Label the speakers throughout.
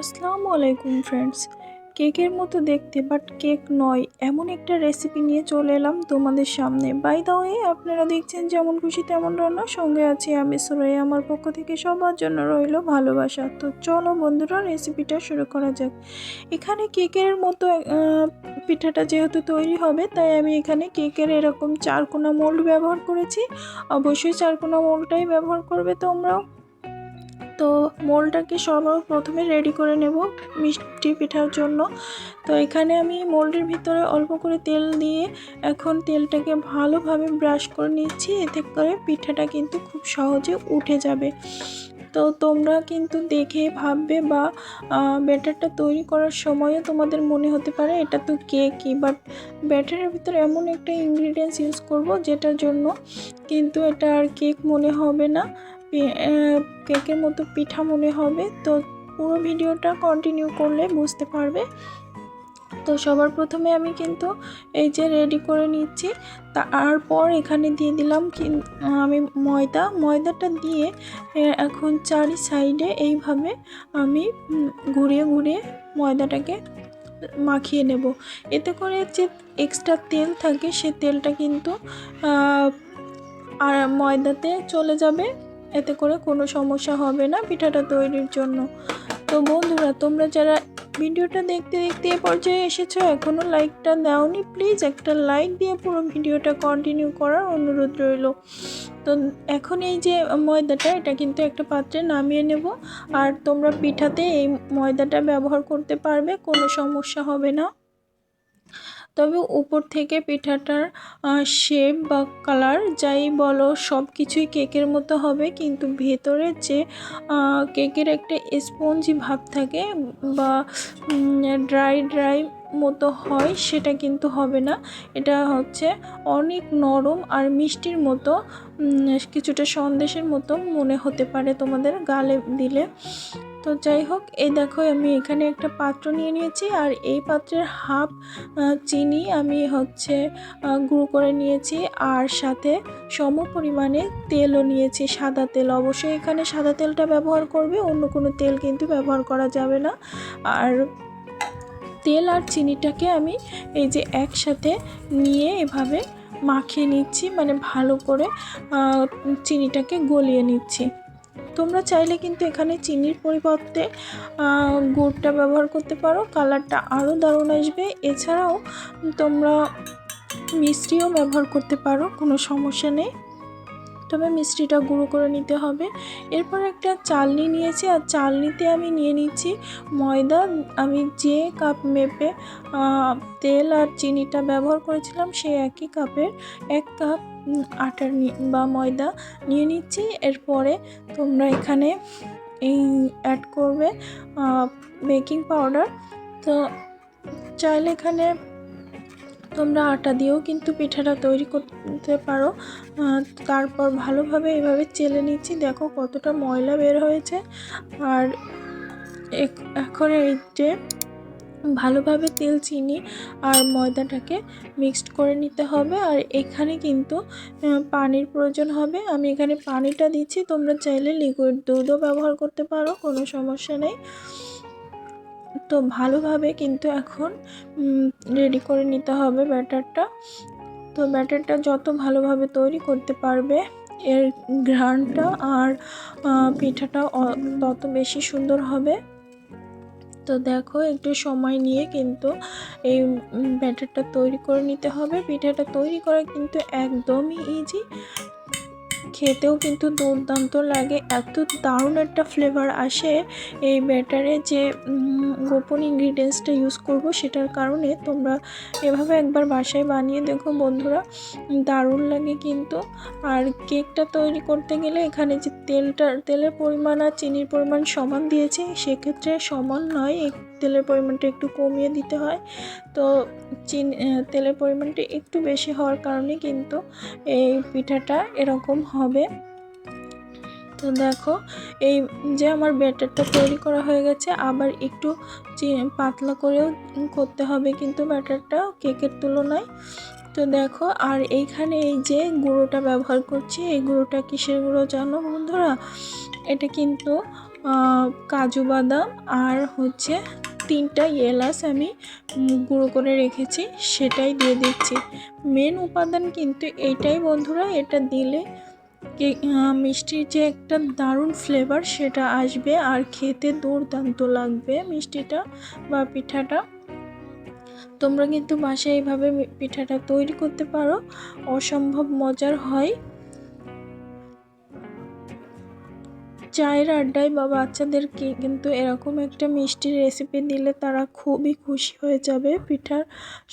Speaker 1: আসসালামু আলাইকুম ফ্রেন্ডস। কেকের মতো দেখতে বাট কেক নয় এমন একটা রেসিপি নিয়ে চলে এলাম তোমাদের সামনে। বাই দ্য ওয়ে, আপনারা দেখছেন যেমন খুশি তেমন রান্না, সঙ্গে আছি আমি সুরাইয়া। আমার পক্ষ থেকে সবার জন্য রইল ভালোবাসা। তো চলো বন্ধুরা, রেসিপিটা শুরু করা যাক। এখানে কেকের মতো পিঠাটা যেহেতু তৈরি হবে, তাই আমি এখানে কেকের এরকম চারকোনা মোল্ড ব্যবহার করেছি। অবশ্যই চারকোনা মোল্ডটাই ব্যবহার করবে তোমরাও। তো মোল্ডটাকে সবার প্রথমে রেডি করে নেব মিষ্টি পিঠার জন্য। তো এখানে আমি মোল্ডের ভিতরে অল্প করে তেল দিয়ে এখন তেলটাকে ভালোভাবে ব্রাশ করে নিচ্ছি, এতে করে পিঠাটা কিন্তু খুব সহজে উঠে যাবে। তো তোমরা কিন্তু দেখে ভাববে বা ব্যাটারটা তৈরি করার সময়ও তোমাদের মনে হতে পারে এটা তো কেকই, বাট ব্যাটারের ভিতরে এমন একটা ইনগ্রিডিয়েন্টস ইউজ করব যেটার জন্য কিন্তু এটা আর কেক মনে হবে না, কেকের মতো পিঠা মনে হবে। তো পুরো ভিডিওটা কন্টিনিউ করলে বুঝতে পারবে। তো সবার প্রথমে আমি কিন্তু এই যে রেডি করে নিচ্ছি, তারপর এখানে দিয়ে দিলাম আমি ময়দাটা দিয়ে এখন চারি সাইডে এইভাবে আমি ঘুরিয়ে ঘুরিয়ে ময়দাটাকে মাখিয়ে নেব। এতে করে যে এক্সট্রা তেল থাকে সে তেলটা কিন্তু আর ময়দাতে চলে যাবে, এতে করে কোনো সমস্যা হবে না পিঠাটা তৈরির জন্য। তো বন্ধুরা, তোমরা যারা ভিডিওটা দেখতে দেখতে এ পর্যায়ে এসেছো, এখনও লাইকটা দাওনি, প্লিজ একটা লাইক দিয়ে পুরো ভিডিওটা কন্টিনিউ করার অনুরোধ রইল। তো এখন এই যে ময়দাটা, এটা কিন্তু একটা পাত্রে নামিয়ে নেব। আর তোমরা পিঠাতে এই ময়দাটা ব্যবহার করতে পারবে, কোনো সমস্যা হবে না। তবে উপর থেকে পিঠাটার শেপ বা কালার যাই বলো সব কিছুই কেকের মতো হবে, কিন্তু ভেতরের যে কেকের একটা স্পঞ্জি ভাব থাকে বা ড্রাই মতো হয়, সেটা কিন্তু হবে না। এটা হচ্ছে অনেক নরম আর মিষ্টির মতো, কিছুটা সন্দেশের মতো মনে হতে পারে তোমাদের গালে দিলে। তো যাই হোক, এই দেখো আমি এখানে একটা পাত্র নিয়ে নিয়েছি, আর এই পাত্রের হাফ চিনি আমি গুঁড়ো করে নিয়েছি, আর সাথে সম পরিমাণে তেলও নিয়েছি, সাদা তেল। অবশ্যই এখানে সাদা তেলটা ব্যবহার করবে, অন্য কোনো তেল কিন্তু ব্যবহার করা যাবে না। আর তেল আর চিনিটাকে আমি এই যে একসাথে নিয়ে এভাবে মাখিয়ে নিচ্ছি, মানে ভালো করে চিনিটাকে গলিয়ে নিচ্ছি। তোমরা চাইলে কিন্তু এখানে চিনির পরিবর্তে গুড়টা ব্যবহার করতে পারো, কালারটা আরও দারুণ আসবে। এছাড়াও তোমরা মিষ্টিও ব্যবহার করতে পারো, কোনো সমস্যা নেই। তবে মিষ্টিটা গুঁড়ো করে নিতে হবে। এরপর একটা চালনি নিয়েছি, আর চালনিতে আমি নিয়ে নিচ্ছি ময়দা। আমি যে কাপ মেপে তেল আর চিনিটা ব্যবহার করেছিলাম, সেই একই কাপের 1 কাপ আটা বা ময়দা নিয়ে নিচ্ছি। এরপরে তোমরা এখানে অ্যাড করবে বেকিং পাউডার। তো চাইলে এখানে তোমরা আটা দিয়েও কিন্তু পিঠাটা তৈরি করতে পারো। তারপর ভালোভাবে এভাবে চেলে নিচ্ছি, দেখো কতটা ময়লা বের হয়েছে। আর এখন এই যে ভালোভাবে তেল, চিনি আর ময়দাটাকে মিক্সড করে নিতে হবে। আর এখানে কিন্তু পানির প্রয়োজন হবে। আমি এখানে পানিটা দিচ্ছি, তোমরা চাইলে লিকুইড দুধও ব্যবহার করতে পারো, কোনো সমস্যা নেই। তো ভালোভাবে কিন্তু এখন রেডি করে নিতে হবে ব্যাটারটা। তো ব্যাটারটা যত ভালোভাবে তৈরি করতে পারবে, এর ঘ্রাণটা আর পিঠাটা তত বেশি সুন্দর হবে। তো দেখো, একটু সময় নিয়ে কিন্তু এই ব্যাটারটা তৈরি করে নিতে হবে। পিঠাটা তৈরি করা কিন্তু একদমই ইজি, খেতেও কিন্তু দুর্দান্ত লাগে। এত দারুণ একটা ফ্লেভার আসে এই ব্যাটারে, যে গোপন ইনগ্রিডিয়েন্টসটা ইউজ করব সেটার কারণে। তোমরা এভাবে একবার বাসায় বানিয়ে দেখো বন্ধুরা, দারুণ লাগে কিন্তু। আর কেকটা তৈরি করতে গেলে এখানে যে তেলের পরিমাণ আর চিনির পরিমাণ সমান দিয়েছি, সেক্ষেত্রে সমান নয়, এই তেলের পরিমাণটা একটু কমিয়ে দিতে হয়। তো তেলের পরিমাণটা একটু বেশি হওয়ার কারণে কিন্তু এই পিঠাটা এরকম হবে। তো দেখো, এই যে আমার ব্যাটারটা তৈরি করা হয়ে গেছে, আবার একটু পাতলা করেও করতে হবে কিন্তু ব্যাটারটা কেকের তুলনায়। তো দেখো, আর এইখানে এই যে গুঁড়োটা ব্যবহার করছি, এই গুঁড়োটা কিসের গুঁড়ো জানো বন্ধুরা? এটা কিন্তু কাজু বাদাম আর হচ্ছে 3টা এলাচ আমি গুঁড়ো করে রেখেছি, সেটাই দিয়ে দিচ্ছি। মেন উপাদান কিন্তু এইটাই বন্ধুরা, এটা দিলে মিষ্টির যে একটা দারুণ ফ্লেভার সেটা আসবে আর খেতে দুর্দান্ত লাগবে মিষ্টিটা বা পিঠাটা। তোমরা কিন্তু বাসায় এইভাবে পিঠাটা তৈরি করতে পারো, অসম্ভব মজার হয়। চায়ের আড্ডায় বা বাচ্চাদেরকে কিন্তু এরকম একটা মিষ্টির রেসিপি দিলে তারা খুবই খুশি হয়ে যাবে। পিঠার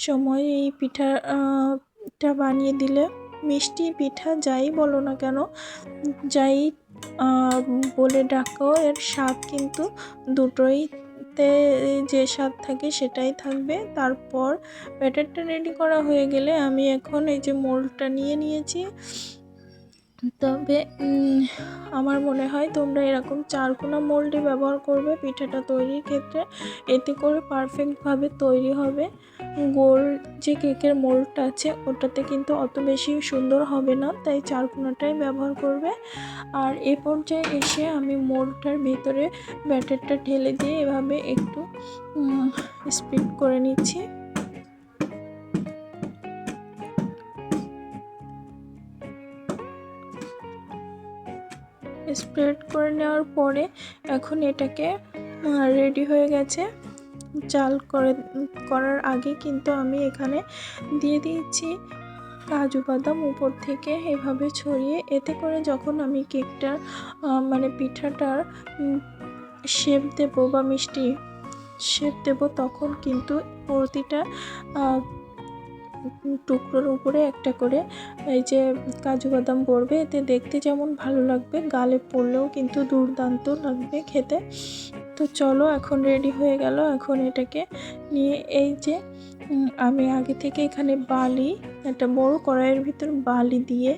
Speaker 1: সময় এই পিঠাটা বানিয়ে দিলে, মিষ্টি পিঠা যাই বলো না কেন, যাই বলে ডাকো, এর স্বাদ কিন্তু দুটোইতে যে স্বাদ থাকে সেটাই থাকবে। তারপর ব্যাটারটা রেডি করা হয়ে গেলে আমি এখন এই যে মোল্ডটা নিয়ে নিয়েছি। তবে আমার মনে হয় তোমরা এরকম 4কোনা মোল্ডই ব্যবহার করবে পিঠাটা তৈরির ক্ষেত্রে, এতে করে পারফেক্টভাবে তৈরি হবে। গোল যে কেকের মোল্ডটা আছে ওটাতে কিন্তু অত বেশি সুন্দর হবে না, তাই 4কোনাটাই ব্যবহার করবে। আর এ পর্যায়ে এসে আমি মোল্ডটার ভিতরে ব্যাটারটা ঢেলে দিয়ে এভাবে একটু স্প্রেড করে নিচ্ছি। স্প্রেড করে নেওয়ার পরে এখন এটাকে রেডি হয়ে গেছে। চাল করার আগে কিন্তু আমি এখানে দিয়ে দিয়েছি কাজু বাদাম উপর থেকে এভাবে ছড়িয়ে, এতে করে যখন আমি কেকটার মানে পিঠাটার শেপ দেব বা মিষ্টি শেপ দেব তখন কিন্তু প্রতিটা টুকরোর উপরে একটা করে এই যে কাজু বাদাম পড়বে, এতে দেখতে যেমন ভালো লাগবে, গালে পড়লেও কিন্তু দুর্দান্ত লাগবে খেতে। তো চলো এখন রেডি হয়ে গেল। এখন এটাকে নিয়ে এই যে আমি আগে থেকে এখানে বালি, একটা বড় কড়াইয়ের ভিতর বালি দিয়ে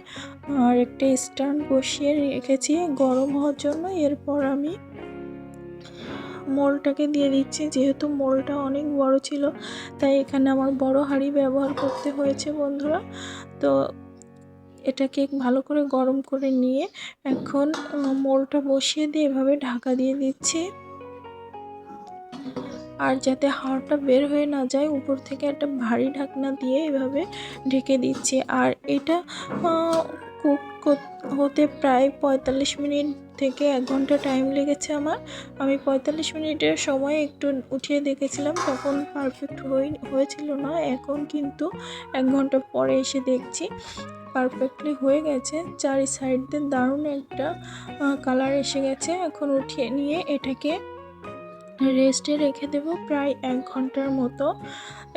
Speaker 1: আর একটা স্ট্যান্ড বসিয়ে রেখেছি গরম হওয়ার জন্য। এরপর আমি মোলটাকে দিয়ে দিচ্ছি। যেহেতু মোলটা অনেক বড় ছিল তাই এখানে আমার বড় হাঁড়ি ব্যবহার করতে হয়েছে বন্ধুরা। তো এটাকে ভালো করে গরম করে নিয়ে এখন মোলটা বসিয়ে দিয়ে এভাবে ঢাকা দিয়ে দিচ্ছি। আর যাতে হাওয়াটা বের হয়ে না যায় উপর থেকে একটা ভারী ঢাকনা দিয়ে এভাবে ঢেকে দিচ্ছি। আর এটা কুক হতে প্রায় 45 মিনিট থেকে 1 ঘন্টা টাইম লেগেছে আমার। আমি 45 মিনিটের সময় একটু উঠিয়ে দেখেছিলাম, তখন পারফেক্ট হয়েছিল না। এখন কিন্তু 1 ঘন্টা পরে এসে দেখছি পারফেক্টলি হয়ে গেছে। চারি সাইড দিয়ে দারুণ একটা কালার এসে গেছে। এখন উঠিয়ে নিয়ে এটাকে রেস্টে রেখে দেব প্রায় 1 ঘন্টার মতো।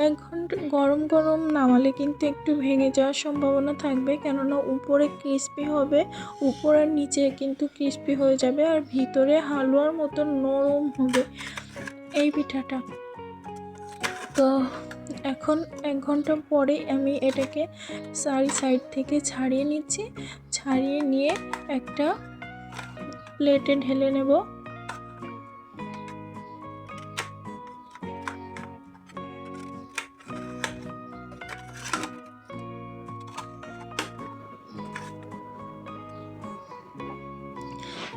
Speaker 1: 1 ঘন্টা গরম গরম নামালে কিন্তু একটু ভেঙে যাওয়ার সম্ভাবনা থাকবে, কেননা উপরে ক্রিস্পি হবে, উপর আর নিচে কিন্তু ক্রিস্পি হয়ে যাবে আর ভিতরে হালুয়ার মতো নরম হবে এই পিঠাটা। তো এখন 1 ঘন্টা পরে আমি এটাকে চারি সাইড থেকে ছাড়িয়ে নিচ্ছি। ছাড়িয়ে নিয়ে একটা প্লেটে ঢেলে নেব।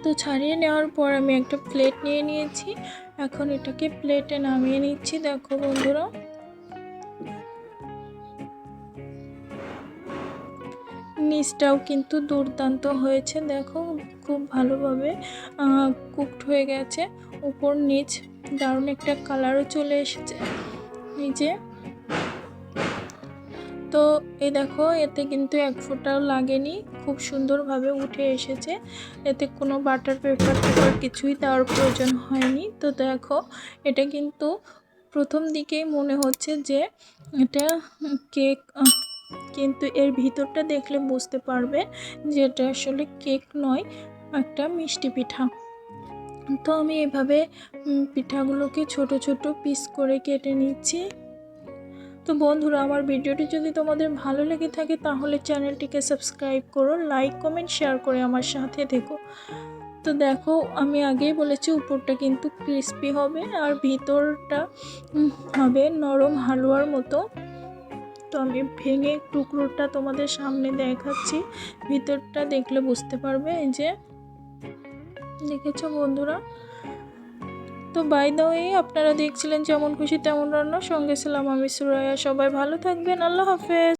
Speaker 1: তো ছাড়িয়ে নেওয়ার পর আমি একটা প্লেট নিয়ে নিয়েছি। এখন এটাকে প্লেটে নামিয়ে নিচ্ছি। দেখো বন্ধুরা, নিচটাও কিন্তু দুর্দান্ত হয়েছে। দেখো খুব ভালোভাবে কুকড হয়ে গেছে, উপর নিচ দারুণ একটা কালারও চলে এসেছে এই যে। তো এই দেখো এতে কিন্তু 1 ফোঁটাও লাগেনি, খুব সুন্দরভাবে উঠে এসেছে। এতে কোনো বাটার পেপার কিছুই দেওয়ার প্রয়োজন হয়নি। তো দেখো এটা কিন্তু প্রথম দিকেই মনে হচ্ছে যে এটা কেক, কিন্তু এর ভিতরটা দেখলে বুঝতে পারবে যে এটা আসলে কেক নয়, একটা মিষ্টি পিঠা। তো আমি এভাবে পিঠাগুলোকে ছোট ছোট পিস করে কেটে নিচ্ছি। তো বন্ধুরা, আমার ভিডিওটি যদি তোমাদের ভালো লেগে থাকে তাহলে চ্যানেলটিকে সাবস্ক্রাইব করো, লাইক কমেন্ট শেয়ার করে আমার সাথে থেকো। তো দেখো আমি আগেই বলেছি উপরটা কিন্তু ক্রিস্পি হবে আর ভিতরটা হবে নরম হালুয়ার মতো। তো আমি ভেঙে টুকরোটা তোমাদের সামনে দেখাচ্ছি, ভিতরটা দেখলে বুঝতে পারবে। এই যে দেখেছো বন্ধুরা, তো বাই দ্য ওয়ে আপনারা দেখছিলেন যেমন খুশি তেমন রান্না, সঙ্গে ছিলাম আমি সুরাইয়া। সবাই ভালো থাকবেন, আল্লাহ হাফেজ।